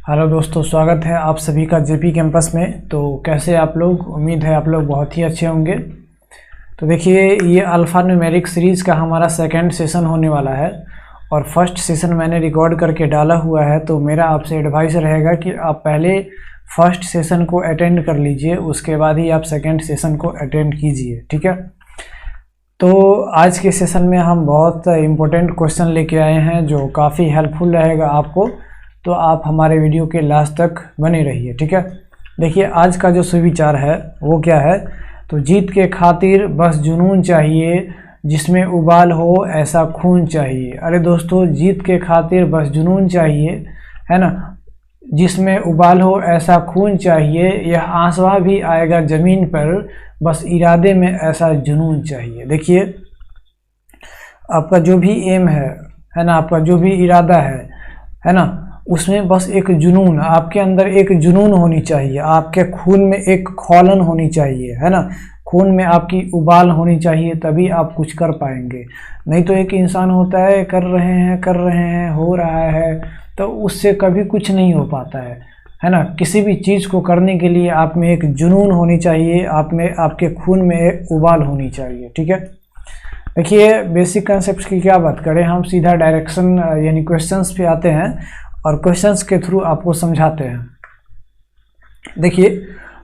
Hello दोस्तों, स्वागत है आप सभी का जेपी कैंपस में। तो कैसे आप लोग? उम्मीद है आप लोग बहुत ही अच्छे होंगे। तो देखिए, ये अल्फ़ा न्यूमेरिक सीरीज़ का हमारा सेकंड सेशन होने वाला है और फर्स्ट सेशन मैंने रिकॉर्ड करके डाला हुआ है। तो मेरा आपसे एडवाइस रहेगा कि आप पहले फर्स्ट सेशन को अटेंड कर लीजिए, उसके बाद ही आप सेकेंड सेशन को अटेंड कीजिए, ठीक है। तो आज के सेशन में हम बहुत इम्पोर्टेंट क्वेश्चन लेके आए हैं जो काफ़ी हेल्पफुल रहेगा आपको। तो आप हमारे वीडियो के लास्ट तक बने रहिए, ठीक है। देखिए, आज का जो सुविचार है वो क्या है। तो जीत के खातिर बस जुनून चाहिए, जिसमें उबाल हो ऐसा खून चाहिए। अरे दोस्तों, जीत के खातिर बस जुनून चाहिए, है ना, जिसमें उबाल हो ऐसा खून चाहिए। यह आंसुआ भी आएगा ज़मीन पर, बस इरादे में ऐसा जुनून चाहिए। देखिए, आपका जो भी एम है ना, आपका जो भी इरादा है ना, उसमें बस एक जुनून, आपके अंदर एक जुनून होनी चाहिए, आपके खून में एक खौलन होनी चाहिए, है ना, खून में आपकी उबाल होनी चाहिए, तभी आप कुछ कर पाएंगे। नहीं तो एक इंसान होता है, कर रहे हैं, हो रहा है, तो उससे कभी कुछ नहीं हो पाता है ना। किसी भी चीज़ को करने के लिए आप में एक जुनून होनी चाहिए, आप में, आपके खून में एक उबाल होनी चाहिए, ठीक है। देखिए, बेसिक कंसेप्ट की क्या बात करें, हम सीधा डायरेक्शन यानी क्वेश्चंस पे आते हैं और क्वेश्चंस के थ्रू आपको समझाते हैं। देखिए,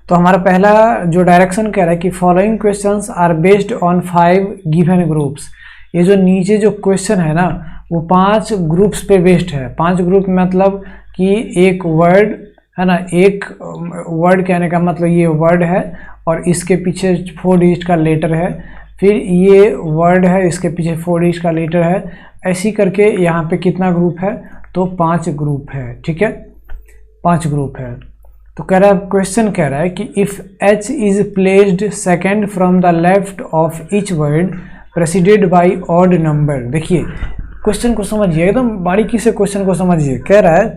तो हमारा पहला जो डायरेक्शन कह रहा है कि following questions are based on 5 given groups. ये जो नीचे जो क्वेश्चन है ना, वो 5 ग्रुप्स पे बेस्ड है। 5 ग्रुप मतलब कि एक वर्ड है ना, एक वर्ड कहने का मतलब ये वर्ड है और इसके पीछे 4 डिजिट का लेटर है, फिर ये वर्ड है, इसके पीछे 4 डिजिट का लेटर है, ऐसी करके यहाँ पे कितना ग्रुप है, तो 5 ग्रुप है, ठीक है, 5 ग्रुप है। तो कह रहा है, क्वेश्चन कह रहा है कि if H is placed second from the left of each word preceded by odd number. देखिए, क्वेश्चन को समझिए, एकदम बारीकी से क्वेश्चन को समझिए। कह रहा है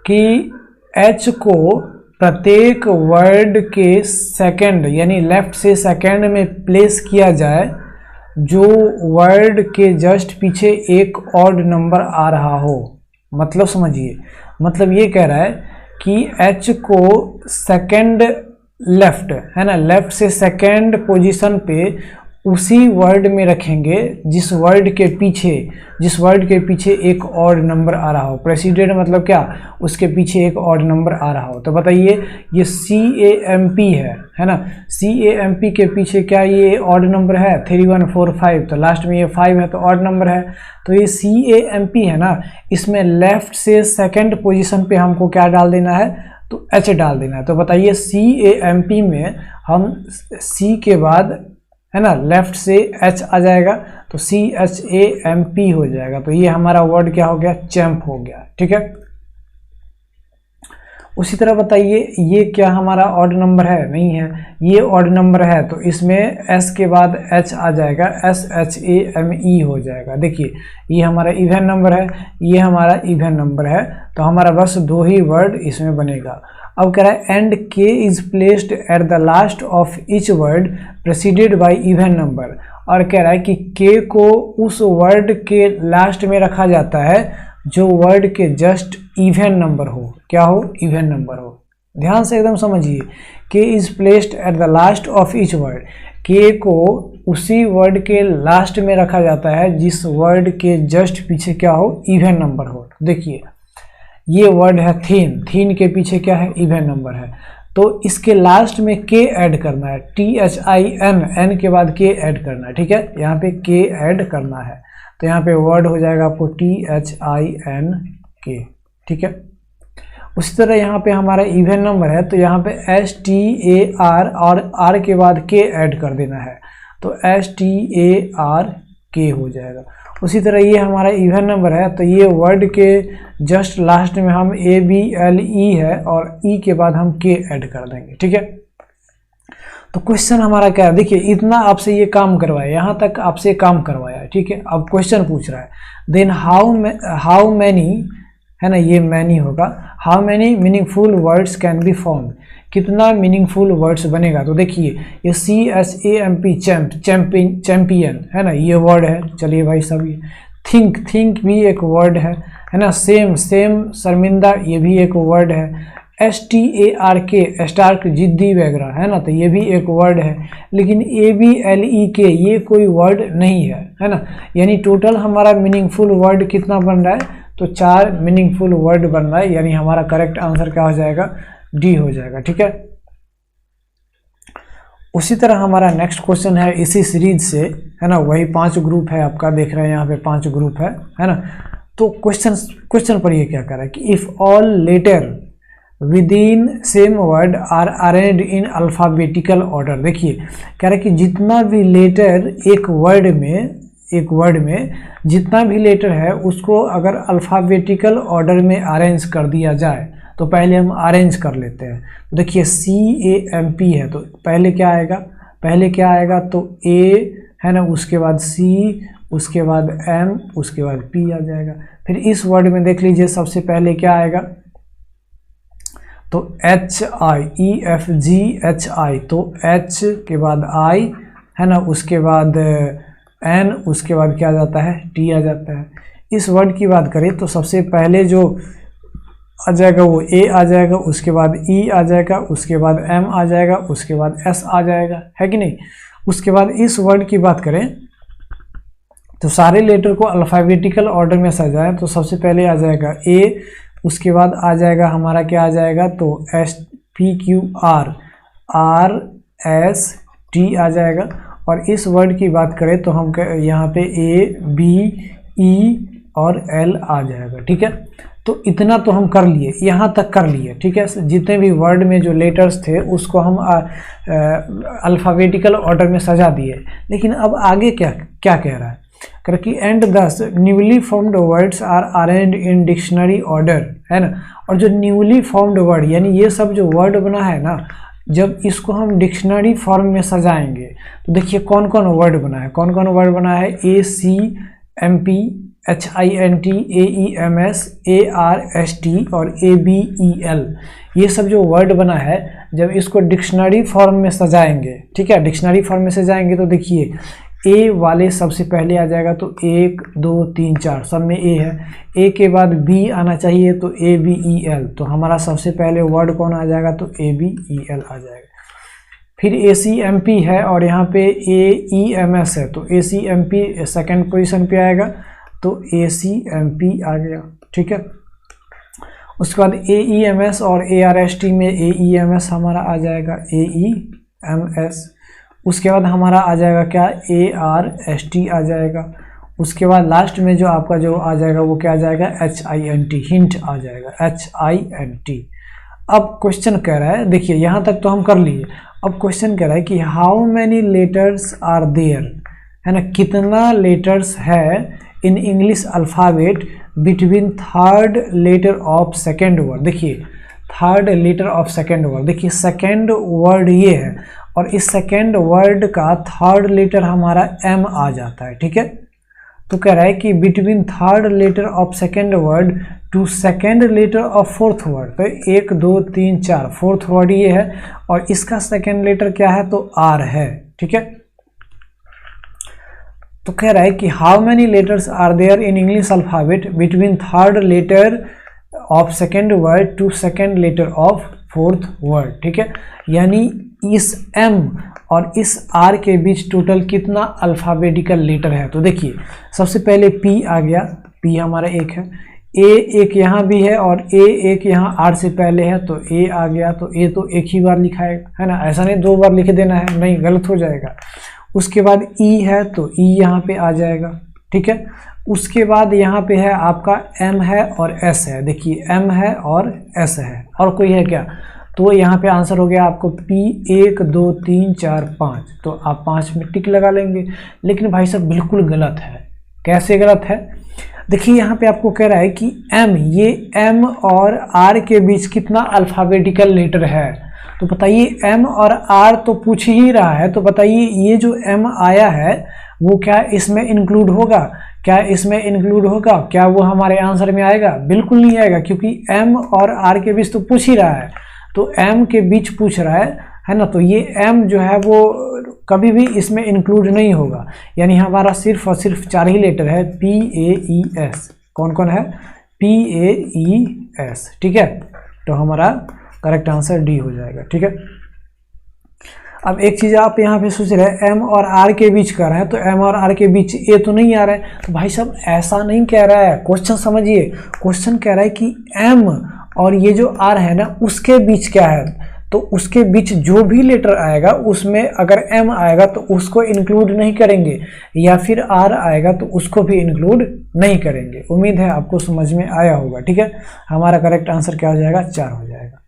कि H को प्रत्येक वर्ड के सेकेंड यानी लेफ्ट से सेकेंड में प्लेस किया जाए जो वर्ड के जस्ट पीछे एक ऑड नंबर आ रहा हो। मतलब समझिए, मतलब ये कह रहा है कि H को सेकेंड लेफ्ट है ना, लेफ्ट से सेकेंड पोजीशन पे उसी वर्ड में रखेंगे जिस वर्ड के पीछे एक ऑड नंबर आ रहा हो। प्रेसिडेंट मतलब क्या, उसके पीछे एक ऑड नंबर आ रहा हो। तो बताइए, ये CAMP है ना, CAMP के पीछे क्या ये ऑड नंबर है, 3 1 4 5, तो लास्ट में ये 5 है तो ऑड नंबर है। तो ये CAMP है ना, इसमें लेफ्ट से सेकेंड पोजिशन पे हमको क्या डाल देना है, तो H डाल देना है। तो बताइए, CAMP में हम C के बाद है ना लेफ्ट से H आ जाएगा तो CHAMP हो जाएगा। तो ये हमारा वर्ड क्या हो गया, चैंप हो गया, ठीक है। उसी तरह बताइए, ये क्या हमारा ऑड नंबर है, नहीं है, ये ऑड नंबर है, तो इसमें S के बाद H आ जाएगा, SHAME हो जाएगा। देखिए, ये हमारा इवन नंबर है, ये हमारा इवन नंबर है, तो हमारा बस 2 ही वर्ड इसमें बनेगा। अब कह रहा है and K is placed at the last of each word preceded by even number. और कह रहा है कि K को उस वर्ड के लास्ट में रखा जाता है जो वर्ड के जस्ट इवन नंबर हो। क्या हो, इवन नंबर हो। ध्यान से एकदम समझिए, K is placed at the last of each word, K को उसी वर्ड के लास्ट में रखा जाता है जिस वर्ड के जस्ट पीछे क्या हो, इवन नंबर हो। देखिए, ये वर्ड है थीन के पीछे क्या है, इवन नंबर है, तो इसके लास्ट में K ऐड करना है, THIN, N के बाद K ऐड करना है, ठीक है, यहाँ पे K ऐड करना है। तो यहाँ पे वर्ड हो जाएगा आपको THINK, ठीक है। उसी तरह यहाँ पे हमारा इवन नंबर है, तो यहाँ पे STAR और R के बाद K ऐड कर देना है, तो STARK हो जाएगा। उसी तरह ये हमारा इवन नंबर है, तो ये वर्ड के जस्ट लास्ट में हम ABLE है और E के बाद हम K ऐड कर देंगे, ठीक है। तो क्वेश्चन हमारा क्या है, देखिए, इतना आपसे ये काम करवाया, यहाँ तक आपसे काम करवाया, ठीक है। अब क्वेश्चन पूछ रहा है, देन हाउ मैनी है ना, ये मैनी होगा, how many meaningful words can be form, कितना मीनिंगफुल वर्ड्स बनेगा। तो देखिए, ये CHAMP चैंपियन है ना, ये वर्ड है। चलिए भाई साहब, थिंक भी एक वर्ड है है ना। सेम शर्मिंदा, ये भी एक वर्ड है। STARK स्टार्क जिद्दी वगैरह, है ना, तो ये भी एक वर्ड है। लेकिन ABLEK ये कोई वर्ड नहीं है ना। यानी टोटल हमारा मीनिंगफुल वर्ड कितना बन रहा है, तो 4 मीनिंगफुल वर्ड बन रहा है। यानी हमारा करेक्ट आंसर क्या हो जाएगा, डी हो जाएगा। ठीक है, उसी तरह हमारा नेक्स्ट क्वेश्चन है इसी सीरीज से, है ना। वही 5 ग्रुप है आपका, देख रहे हैं यहाँ पे 5 ग्रुप है ना। तो क्वेश्चन पर ये क्या कर रहा है कि if all letter within same word are arranged in alphabetical order. देखिए कह रहा है कि जितना भी लेटर एक वर्ड में जितना भी लेटर है उसको अगर अल्फाबेटिकल ऑर्डर में अरेंज कर दिया जाए, तो पहले हम अरेंज कर लेते हैं। तो देखिए CAMP है, तो पहले क्या आएगा, तो A है ना, उसके बाद C, उसके बाद M, उसके बाद P आ जाएगा। फिर इस वर्ड में देख लीजिए सबसे पहले क्या आएगा, तो HIEFGHI, तो H के बाद I है ना, उसके बाद N, उसके बाद क्या आ जाता है, T आ जाता है। इस वर्ड की बात करें तो सबसे पहले जो आ जाएगा वो A आ जाएगा, उसके बाद E आ जाएगा, उसके बाद M आ जाएगा, उसके बाद S आ जाएगा, है कि नहीं। उसके बाद इस वर्ड की बात करें तो सारे लेटर को अल्फ़ाबेटिकल ऑर्डर में सजाएं, तो सबसे पहले आ जाएगा A, उसके बाद आ जाएगा हमारा क्या आ जाएगा, तो SPQR, RST आ जाएगा। और इस वर्ड की बात करें तो हम यहाँ पे ABE और L आ जाएगा। ठीक है, तो इतना तो हम कर लिए, यहाँ तक कर लिए। ठीक है, जितने भी वर्ड में जो लेटर्स थे उसको हम अल्फ़ाबेटिकल ऑर्डर में सजा दिए। लेकिन अब आगे क्या कह रहा है कि and these newly formed words are arranged in dictionary order, है ना। और जो न्यूली फॉर्म्ड वर्ड यानी ये सब जो वर्ड बना है ना, जब इसको हम डिक्शनरी फॉर्म में सजाएंगे तो देखिए कौन कौन वर्ड बना है, ACMP, HINT, AEMS, ARST और ABEL, ये सब जो वर्ड बना है जब इसको डिक्शनरी फॉर्म में सजाएंगे, ठीक है, डिक्शनरी फॉर्म में सजाएंगे तो देखिए ए वाले सबसे पहले आ जाएगा, तो 1 2 3 4 सब में ए है। ए के बाद बी आना चाहिए तो ABEL, तो हमारा सबसे पहले वर्ड कौन आ जाएगा, तो ABEL आ जाएगा। फिर ACMP है और यहाँ पे AEMS है, तो ACMP सेकंड पोजीशन पे आएगा, तो ACMP आ गया। ठीक है, उसके बाद AEMS और ARST में AEMS हमारा आ जाएगा, AEMS। उसके बाद हमारा आ जाएगा क्या, ARST आ जाएगा। उसके बाद लास्ट में जो आपका जो आ जाएगा वो क्या आ जाएगा, HINT, हिंट आ जाएगा, HINT। अब क्वेश्चन कह रहा है, देखिए यहाँ तक तो हम कर लिए। अब क्वेश्चन कह रहा है कि how many letters are there, है ना, कितना लेटर्स है in English alphabet between third letter of second word. देखिए third letter of second word, देखिए सेकेंड वर्ड ये है और इस सेकेंड वर्ड का थर्ड लेटर हमारा M आ जाता है। ठीक है, तो कह रहा है कि between third letter of second word to second letter of fourth word, तो 1 2 3 4 फोर्थ वर्ड ये है और इसका सेकेंड लेटर क्या है, तो R है। ठीक है, तो कह रहा है कि how many letters are there in English alphabet between third letter of second word to second letter of fourth word. ठीक है, यानी इस M और इस R के बीच टोटल कितना अल्फ़ाबेटिकल लेटर है। तो देखिए सबसे पहले P आ गया, P हमारा 1 है, A एक यहाँ भी है और A एक यहाँ R से पहले है, तो A आ गया। तो A तो एक ही बार लिखा है ना, ऐसा नहीं 2 बार लिख देना है, नहीं गलत हो जाएगा। उसके बाद E है तो E यहाँ पे आ जाएगा। ठीक है, उसके बाद यहाँ पे है आपका M है और S है, देखिए M है और S है, और कोई है क्या, तो यहाँ पे आंसर हो गया आपको P 1 2 3 4 5, तो आप 5 में टिक लगा लेंगे। लेकिन भाई साहब बिल्कुल गलत है। कैसे गलत है, देखिए यहाँ पे आपको कह रहा है कि M, ये M और R के बीच कितना अल्फ़ाबेटिकल लेटर है, तो बताइए M और R तो पूछ ही रहा है, तो बताइए ये जो M आया है वो क्या इसमें इंक्लूड होगा, क्या इसमें इंक्लूड होगा, क्या वो हमारे आंसर में आएगा, बिल्कुल नहीं आएगा, क्योंकि M और R के बीच तो पूछ ही रहा है, तो M के बीच पूछ रहा है ना, तो ये M जो है वो कभी भी इसमें इंक्लूड नहीं होगा। यानी हमारा सिर्फ और सिर्फ 4 ही लेटर है, PAES। कौन कौन है, PAES, ठीक है। तो हमारा करेक्ट आंसर डी हो जाएगा, ठीक है। अब एक चीज़ आप यहाँ पे सोच रहे हैं M और R के बीच कर रहे हैं, तो M और R के बीच A तो नहीं आ रहा है, तो भाई साहब ऐसा नहीं कह रहा है क्वेश्चन, समझिए क्वेश्चन कह रहा है कि M और ये जो R है ना उसके बीच क्या है, तो उसके बीच जो भी लेटर आएगा उसमें अगर M आएगा तो उसको इंक्लूड नहीं करेंगे, या फिर R आएगा तो उसको भी इंक्लूड नहीं करेंगे। उम्मीद है आपको समझ में आया होगा, ठीक है। हमारा करेक्ट आंसर क्या हो जाएगा, 4 हो जाएगा।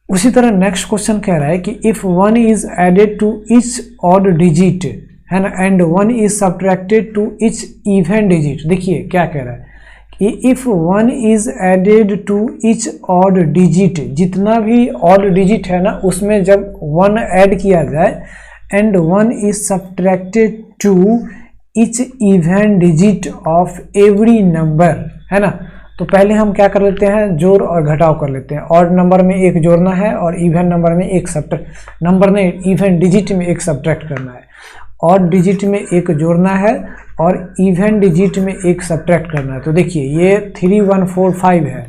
उसी तरह नेक्स्ट क्वेश्चन कह रहा है कि if 1 is added to each odd digit, है ना, and 1 is subtracted to each even digit. देखिए क्या कह रहा है कि if 1 is added to each odd digit, जितना भी ऑड डिजिट है ना उसमें जब 1 ऐड किया जाए, and 1 is subtracted to each even digit of every number, है ना। तो पहले हम क्या कर लेते हैं, जोड़ और घटाव कर लेते हैं। ऑड नंबर में एक जोड़ना है और इवन नंबर में एक सब्ट्रैक्ट, नंबर ने इवन डिजिट में एक सब्ट्रैक्ट करना है। ऑड डिजिट में एक जोड़ना है और इवन डिजिट में एक सब्ट्रैक्ट करना है। तो देखिए ये 3145 है,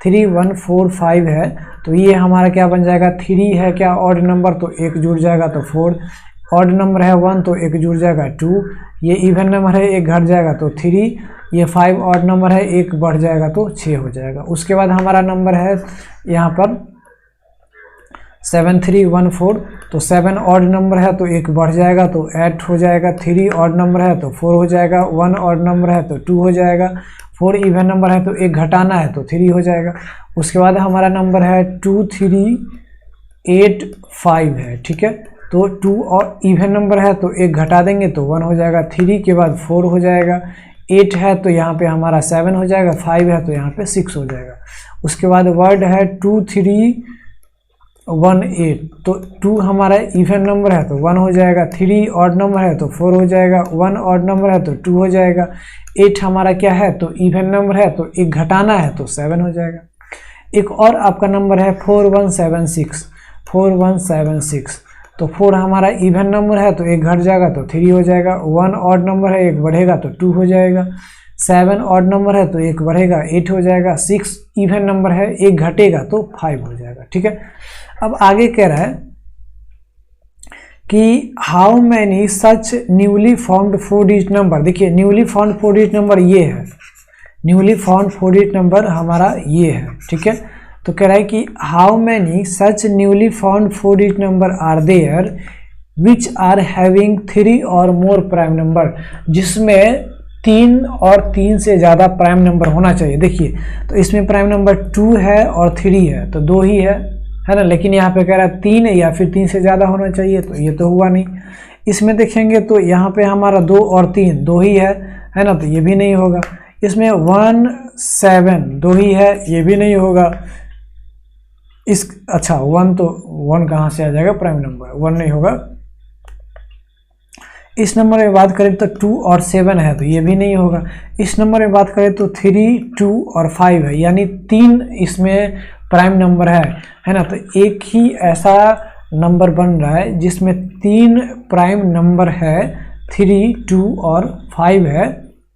3145 है, तो ये हमारा क्या बन जाएगा, 3 है क्या ऑड नंबर, तो एक जुड़ जाएगा तो 4, ऑड नंबर है 1 तो एक जुड़ जाएगा 2, ये इवन नंबर है एक घट जाएगा तो 3, ये 5 ऑड नंबर है एक बढ़ जाएगा तो 6 हो जाएगा। उसके बाद हमारा नंबर है यहाँ पर 7314, तो 7 ऑड नंबर है तो एक बढ़ जाएगा तो 8 हो जाएगा, 3 ऑड नंबर है तो 4 हो जाएगा, 1 ऑड नंबर है तो 2 हो जाएगा, 4 इवन नंबर है तो एक घटाना है तो 3 हो जाएगा। उसके बाद हमारा नंबर है 2385 है, ठीक है। तो 2 और इवन नंबर है तो एक घटा देंगे तो 1 हो जाएगा, 3 के बाद 4 हो जाएगा, 8 है तो यहाँ पे हमारा 7 हो जाएगा, 5 है तो यहाँ पे 6 हो जाएगा। उसके बाद वर्ड है 2318, तो 2 हमारा इवन नंबर है तो 1 हो जाएगा, 3 ऑड नंबर है तो 4 हो जाएगा, 1 ऑड नंबर है तो 2 हो जाएगा, 8 हमारा क्या है तो इवन नंबर है तो एक घटाना है तो 7 हो जाएगा। एक और आपका नंबर है 4176, तो 4 हमारा इवन नंबर है तो एक घट जाएगा तो 3 हो जाएगा, 1 ऑड नंबर है एक बढ़ेगा तो 2 हो जाएगा, 7 ऑड नंबर है तो एक बढ़ेगा 8 हो जाएगा, 6 इवन नंबर है एक घटेगा तो 5 हो जाएगा, ठीक है। अब आगे कह रहा है कि how many such newly found 4 digit number. देखिए न्यूली फाउंड 4 डिजिट नंबर ये है, न्यूली फाउंड 4 डिजिट नंबर हमारा ये है, ठीक है। तो कह रहा है कि how many such newly found 4 digit number are there which are having 3 और मोर प्राइम नंबर, जिसमें 3 और 3 से ज़्यादा प्राइम नंबर होना चाहिए। देखिए तो इसमें प्राइम नंबर 2 है और 3 है तो 2 ही है ना, लेकिन यहाँ पे कह रहा है 3 या फिर 3 से ज़्यादा होना चाहिए, तो ये तो हुआ नहीं। इसमें देखेंगे तो यहाँ पे हमारा 2 और 3 2 ही है ना, तो ये भी नहीं होगा। इसमें 1 7 2 ही है, ये भी नहीं होगा। अच्छा 1 तो 1 कहाँ से आ जाएगा, प्राइम नंबर 1 नहीं होगा। इस नंबर में बात करें तो 2 और 7 है तो ये भी नहीं होगा। इस नंबर में बात करें तो 3 2 और 5 है, यानी 3 इसमें प्राइम नंबर है ना। तो एक ही ऐसा नंबर बन रहा है जिसमें 3 प्राइम नंबर है, 3 2 और 5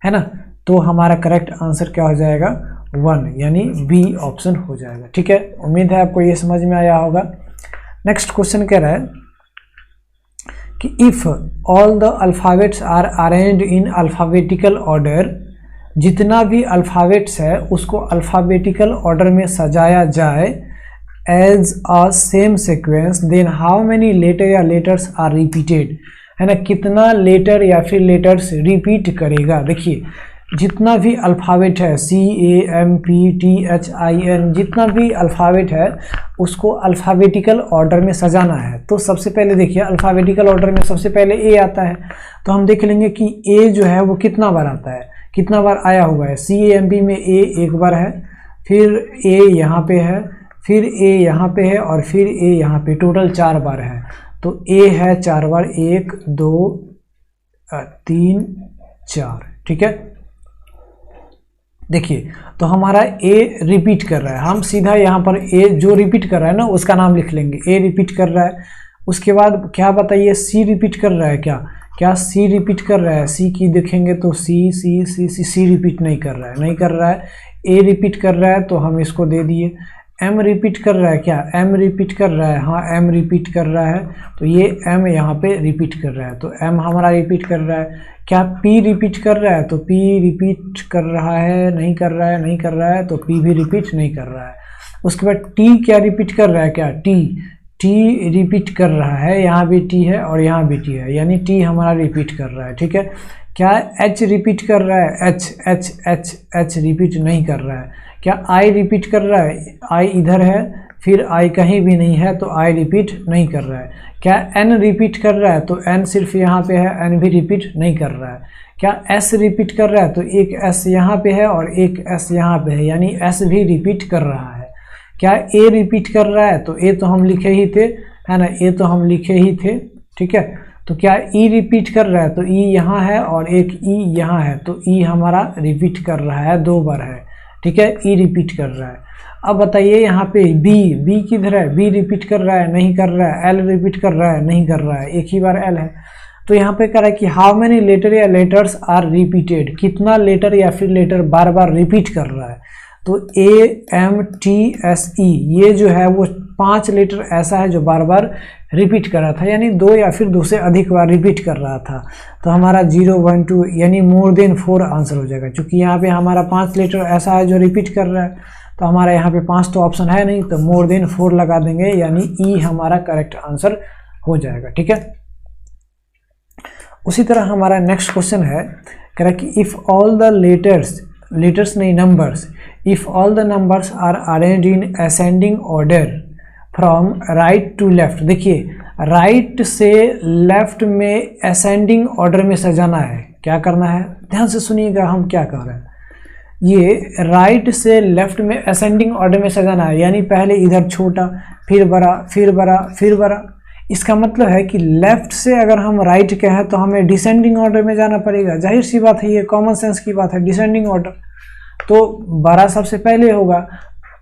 है ना। तो हमारा करेक्ट आंसर क्या हो जाएगा, 1, यानी बी ऑप्शन हो जाएगा, ठीक है। उम्मीद है आपको ये समझ में आया होगा। नेक्स्ट क्वेश्चन कह रहा है कि if all the alphabets are arranged in alphabetical order, जितना भी अल्फ़ाबेट्स है उसको अल्फ़ाबेटिकल ऑर्डर में सजाया जाए as a same sequence, then how many letter या लेटर्स आर रिपीटेड, है ना। कितना लेटर या फिर लेटर्स रिपीट करेगा। देखिए जितना भी अल्फ़ाबेट है CAMPTHIN, जितना भी अल्फ़ाबेट है उसको अल्फ़ाबेटिकल ऑर्डर में सजाना है। तो सबसे पहले देखिए अल्फ़ाबेटिकल ऑर्डर में सबसे पहले A आता है, तो हम देख लेंगे कि A जो है वो कितना बार आता है, कितना बार आया हुआ है। CAMP में A एक बार है, फिर A यहाँ पे है, फिर A यहाँ पे है और फिर A यहाँ पे, टोटल 4 बार है। तो A है 4 बार, 1 2 3 4, ठीक है। देखिए तो हमारा A रिपीट कर रहा है, हम सीधा यहाँ पर A जो रिपीट कर रहा है ना उसका नाम लिख लेंगे, A रिपीट कर रहा है। उसके बाद क्या बताइए, C रिपीट कर रहा है क्या C रिपीट कर रहा है। C की देखेंगे तो C रिपीट नहीं कर रहा है, ए रिपीट कर रहा है तो हम इसको दे दिए। एम रिपीट कर रहा है क्या, एम रिपीट कर रहा है, हाँ एम रिपीट कर रहा है, तो ये एम यहाँ पे रिपीट कर रहा है, तो एम हमारा रिपीट कर रहा है। क्या पी रिपीट कर रहा है, तो पी रिपीट कर रहा है, नहीं कर रहा है, नहीं कर रहा है, तो पी भी रिपीट नहीं कर रहा है। उसके बाद टी क्या रिपीट कर रहा है, क्या टी रिपीट कर रहा है, यहाँ भी टी है और यहाँ भी टी है, यानी टी हमारा रिपीट कर रहा है, ठीक है। क्या एच रिपीट कर रहा है, एच रिपीट नहीं कर रहा है। क्या आई रिपीट कर रहा है, आई इधर है, फिर आई कहीं भी नहीं है, तो आई रिपीट नहीं कर रहा है। क्या एन रिपीट कर रहा है, तो एन सिर्फ यहाँ पे है, एन भी रिपीट नहीं कर रहा है। क्या एस रिपीट कर रहा है, तो एक एस यहाँ पे है और एक एस यहाँ पे है, यानी एस भी रिपीट कर रहा है। क्या ए रिपीट कर रहा है, तो ए तो हम लिखे ही थे, है ना, ए तो हम लिखे ही थे, ठीक है। तो क्या ई रिपीट कर रहा है, तो ई यहाँ है और एक ई यहाँ है, तो ई हमारा रिपीट कर रहा है, 2 बार है, ठीक है, ई रिपीट कर रहा है। अब बताइए यहाँ पे बी किधर है, बी रिपीट कर रहा है, नहीं कर रहा है, एल रिपीट कर रहा है, नहीं कर रहा है, एक ही बार एल है। तो यहाँ पे कह रहा है कि हाउ मेनी लेटर या लेटर्स आर रिपीटेड, कितना लेटर या फिर लेटर बार बार रिपीट कर रहा है। तो A M T S E ये जो है वो 5 लेटर ऐसा है जो बार बार रिपीट कर रहा था, यानी 2 या फिर 2 से अधिक बार रिपीट कर रहा था। तो हमारा 0 1 2 यानी मोर देन 4 आंसर हो जाएगा, क्योंकि यहाँ पे हमारा 5 लेटर ऐसा है जो रिपीट कर रहा है, तो हमारा यहाँ पे 5 तो ऑप्शन है नहीं, तो मोर देन 4 लगा देंगे, यानी ई हमारा करेक्ट आंसर हो जाएगा, ठीक है। उसी तरह हमारा नेक्स्ट क्वेश्चन है, कह रहा है कि इफ़ ऑल द लेटर्स नहीं numbers, if all the numbers are arranged in ascending order from right to left. देखिए राइट से लेफ्ट में असेंडिंग ऑर्डर में सजाना है, क्या करना है, ध्यान से सुनिएगा हम क्या कह रहे हैं। ये राइट से लेफ्ट में असेंडिंग ऑर्डर में सजाना है, यानी पहले इधर छोटा, फिर बड़ा, फिर बड़ा, फिर बड़ा। इसका मतलब है कि लेफ्ट से अगर हम राइट के हैं तो हमें डिसेंडिंग ऑर्डर में जाना पड़ेगा, जाहिर सी बात है, ये कॉमन सेंस की बात है, डिसेंडिंग ऑर्डर, तो बड़ा सबसे पहले होगा,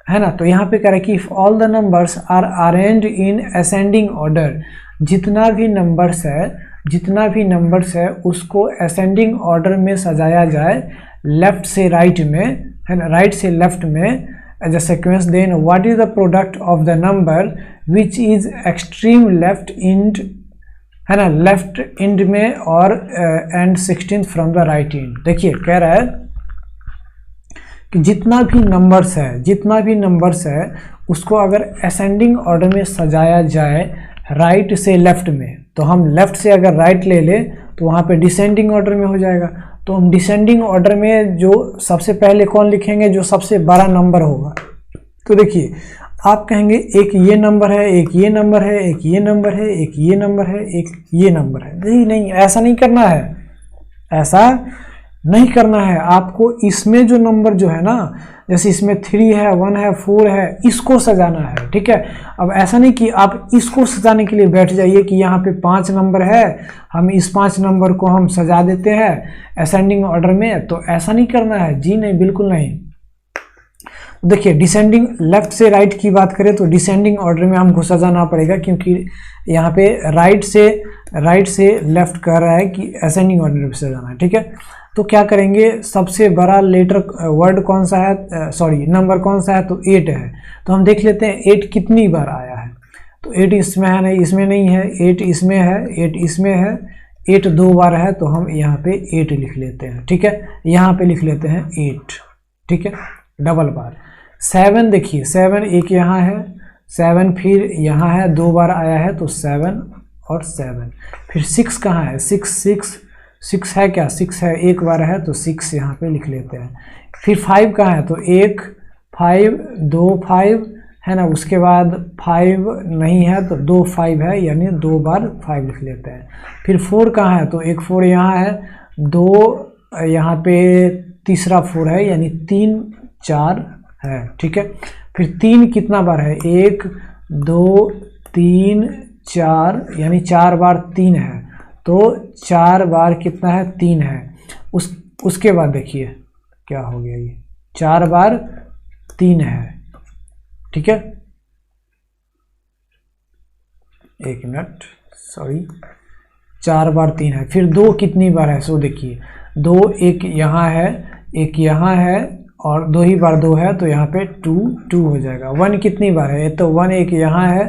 है ना। तो यहाँ पे कह रहा है कि if all the numbers are arranged in ascending order, जितना भी नंबर्स है उसको असेंडिंग ऑर्डर में सजाया जाए, लेफ्ट से राइट में, है ना, राइट से लेफ्ट में as a sequence, then what is the product of the number which is extreme left end, है ना, लेफ्ट एंड में और and 16th from the right end. देखिए कह रहा है कि जितना भी नंबर्स है उसको अगर असेंडिंग ऑर्डर में सजाया जाए राइट से लेफ्ट में, तो हम लेफ्ट से अगर राइट ले ले तो वहाँ पे डिसेंडिंग ऑर्डर में हो जाएगा। तो हम डिसेंडिंग ऑर्डर में जो सबसे पहले कौन लिखेंगे, जो सबसे बड़ा नंबर होगा। तो देखिए आप कहेंगे एक ये नंबर है, एक ये नंबर है, एक ये नंबर है, एक ये नंबर है, एक ये नंबर है। नहीं, ऐसा नहीं करना है, ऐसा नहीं करना है। आपको इसमें जो नंबर जो है ना, जैसे इसमें 3 है, 1 है, 4 है, इसको सजाना है, ठीक है। अब ऐसा नहीं कि आप इसको सजाने के लिए बैठ जाइए कि यहाँ पे 5 नंबर है, हम इस 5 नंबर को हम सजा देते हैं असेंडिंग ऑर्डर में, तो ऐसा नहीं करना है जी, नहीं, बिल्कुल नहीं। देखिए डिसेंडिंग, लेफ्ट से राइट की बात करें तो डिसेंडिंग ऑर्डर में हमको सजाना पड़ेगा, क्योंकि यहाँ पे राइट से लेफ्ट कह रहा है कि असेंडिंग ऑर्डर में सजाना है, ठीक है। तो क्या करेंगे, सबसे बड़ा लेटर वर्ड कौन सा है, नंबर कौन सा है, तो 8 है। तो हम देख लेते हैं 8 कितनी बार आया है। तो 8 इसमें है, नहीं इसमें नहीं है, 8 इसमें है, 8 इसमें है, 8 2 बार है, तो हम यहाँ पे 8 लिख लेते हैं, ठीक है। यहाँ पे लिख लेते हैं 8, ठीक है, डबल बार। 7 देखिए, 7 एक यहाँ है, 7 फिर यहाँ है, 2 बार आया है, तो 7 और 7। फिर 6 कहाँ है, 6 है क्या, 6 है, एक बार है, तो 6 यहाँ पे लिख लेते हैं। फिर 5 कहाँ है, तो 1 5 2 5 है ना, उसके बाद 5 नहीं है, तो 2 5 है, यानी 2 बार 5 लिख लेते हैं। फिर 4 कहाँ है, तो एक 4 यहाँ है, 2 यहाँ पे तीसरा 4 है, यानी 3 4 है, ठीक है। फिर 3 कितना बार है, 1 2 3 4, यानी 4 बार 3 है, तो 4 बार कितना है, 3 है। उसके बाद देखिए क्या हो गया, ये 4 बार 3 है, ठीक है। एक मिनट, 4 बार 3 है। फिर 2 कितनी बार है, सो देखिए 2 एक यहाँ है, एक यहाँ है, और 2 ही बार 2 है तो यहाँ पे 2 2 हो जाएगा। 1 कितनी बार है, तो 1 एक यहाँ है,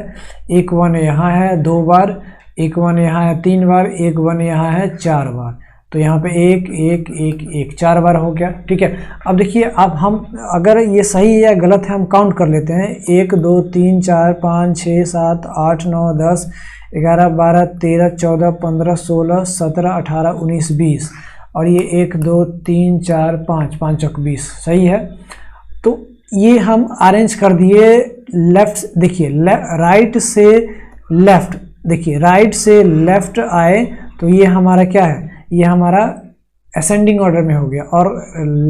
एक 1 यहाँ है 2 बार, एक 1 यहाँ है 3 बार, एक 1 यहाँ है 4 बार। तो यहाँ पे 1 1 1 1 4 बार हो गया। ठीक है, अब देखिए अब हम अगर ये सही है या गलत है हम काउंट कर लेते हैं। 1 2 3 4 5 6 7 8 9 10 11 12 13 14 15 16 17 18 19 20 और ये 1 2 3 4 5 5 चौक 20 सही है। तो ये हम अरेंज कर दिए लेफ्ट, देखिए राइट से लेफ्ट, देखिए राइट से लेफ्ट आए तो ये हमारा क्या है, ये हमारा असेंडिंग ऑर्डर में हो गया, और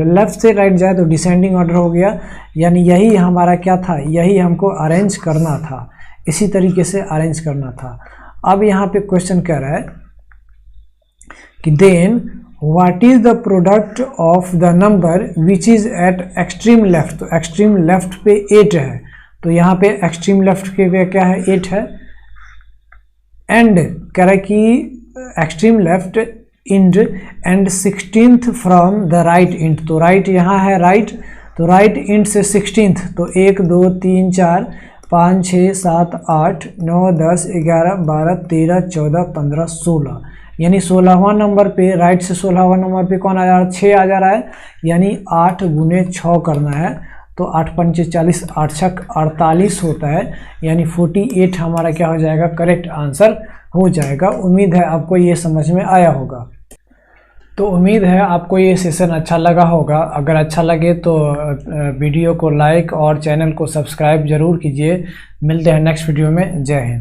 लेफ्ट से राइट जाए तो डिसेंडिंग ऑर्डर हो गया। यानी यही हमारा क्या था, यही हमको अरेंज करना था, इसी तरीके से अरेंज करना था। अब यहाँ पे क्वेश्चन कह रहा है कि then what is the product of the number which is at extreme left. तो एक्सट्रीम लेफ्ट पे 8 है, तो यहाँ पे एक्सट्रीम लेफ्ट के क्या है 8 है, एंड कह रहा है कि extreme left end and 16th from the right end. तो राइट यहाँ है राइट, तो राइट इंड से 16th, तो 1 2 3 4 5 6 7 8 9 10 11 12 13 14 15 16, यानी 16वां नंबर पे राइट से 16वां नंबर पे कौन आ जा रहा है, 6 आ जा रहा है, यानी 8 गुने 6 करना है। तो 8 पंचे 40, 8 छक 48 होता है, यानी 48 हमारा क्या हो जाएगा, करेक्ट आंसर हो जाएगा। उम्मीद है आपको ये समझ में आया होगा। तो उम्मीद है आपको ये सेशन अच्छा लगा होगा। अगर अच्छा लगे तो वीडियो को लाइक और चैनल को सब्सक्राइब जरूर कीजिए। मिलते हैं नेक्स्ट वीडियो में। जय हिंद।